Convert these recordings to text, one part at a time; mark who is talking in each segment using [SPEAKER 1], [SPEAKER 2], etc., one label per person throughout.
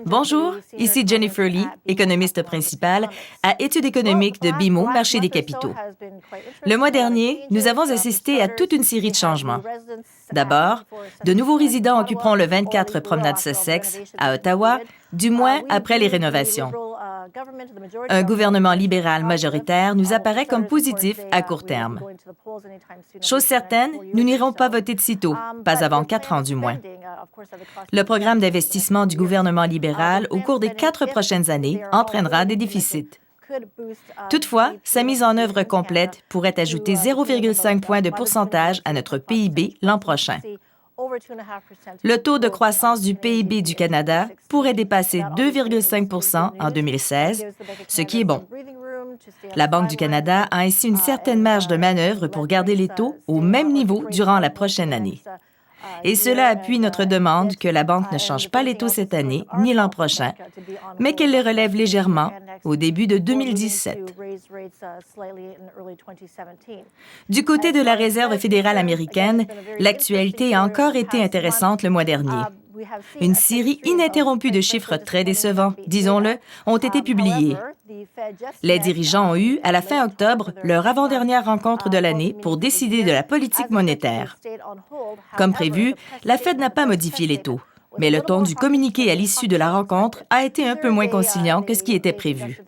[SPEAKER 1] Bonjour, ici Jennifer Lee, économiste principale à Études économiques de BMO, Marché des capitaux. Le mois dernier, nous avons assisté à toute une série de changements. D'abord, de nouveaux résidents occuperont le 24 promenade Sussex à Ottawa, du moins après les rénovations. Un gouvernement libéral majoritaire nous apparaît comme positif à court terme. Chose certaine, nous n'irons pas voter de sitôt, pas avant 4 ans du moins. Le programme d'investissement du gouvernement libéral au cours des 4 prochaines années entraînera des déficits. Toutefois, sa mise en œuvre complète pourrait ajouter 0,5 points de pourcentage à notre PIB l'an prochain. Le taux de croissance du PIB du Canada pourrait dépasser 2,5 % en 2016, ce qui est bon. La Banque du Canada a ainsi une certaine marge de manœuvre pour garder les taux au même niveau durant la prochaine année. Et cela appuie notre demande que la Banque ne change pas les taux cette année ni l'an prochain, mais qu'elle les relève légèrement au début de 2017. Du côté de la Réserve fédérale américaine, l'actualité a encore été intéressante le mois dernier. Une série ininterrompue de chiffres très décevants, disons-le, ont été publiés. Les dirigeants ont eu, à la fin octobre, leur avant-dernière rencontre de l'année pour décider de la politique monétaire. Comme prévu, la Fed n'a pas modifié les taux, mais le ton du communiqué à l'issue de la rencontre a été un peu moins conciliant que ce qui était prévu.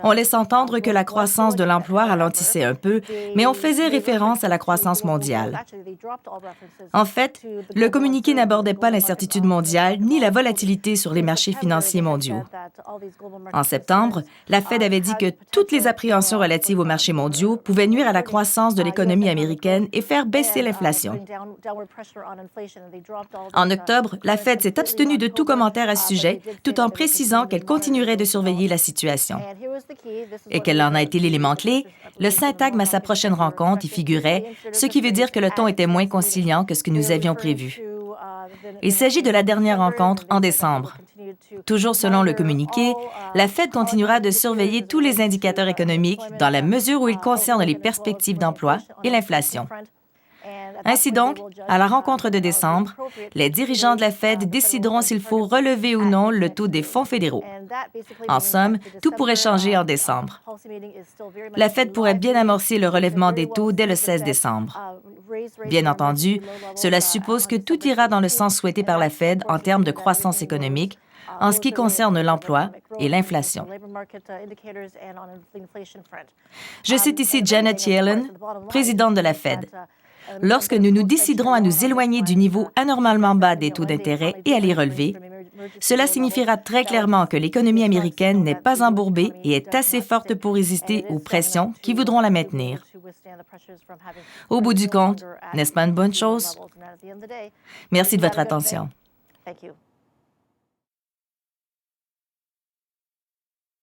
[SPEAKER 1] On laisse entendre que la croissance de l'emploi ralentissait un peu, mais on faisait référence à la croissance mondiale. En fait, le communiqué n'abordait pas l'incertitude mondiale ni la volatilité sur les marchés financiers mondiaux. En septembre, la Fed avait dit que toutes les appréhensions relatives aux marchés mondiaux pouvaient nuire à la croissance de l'économie américaine et faire baisser l'inflation. En octobre, la Fed s'est abstenue de tout commentaire à ce sujet, tout en précisant qu'elle continuerait de surveiller la situation. Et quel en a été l'élément clé? Le syntagme à sa prochaine rencontre y figurait, ce qui veut dire que le ton était moins conciliant que ce que nous avions prévu. Il s'agit de la dernière rencontre en décembre. Toujours selon le communiqué, la Fed continuera de surveiller tous les indicateurs économiques dans la mesure où ils concernent les perspectives d'emploi et l'inflation. Ainsi donc, à la rencontre de décembre, les dirigeants de la Fed décideront s'il faut relever ou non le taux des fonds fédéraux. En somme, tout pourrait changer en décembre. La Fed pourrait bien amorcer le relèvement des taux dès le 16 décembre. Bien entendu, cela suppose que tout ira dans le sens souhaité par la Fed en termes de croissance économique, en ce qui concerne l'emploi et l'inflation. Je cite ici Janet Yellen, présidente de la Fed. Lorsque nous nous déciderons à nous éloigner du niveau anormalement bas des taux d'intérêt et à les relever, cela signifiera très clairement que l'économie américaine n'est pas embourbée et est assez forte pour résister aux pressions qui voudront la maintenir. Au bout du compte, n'est-ce pas une bonne chose? Merci de votre attention.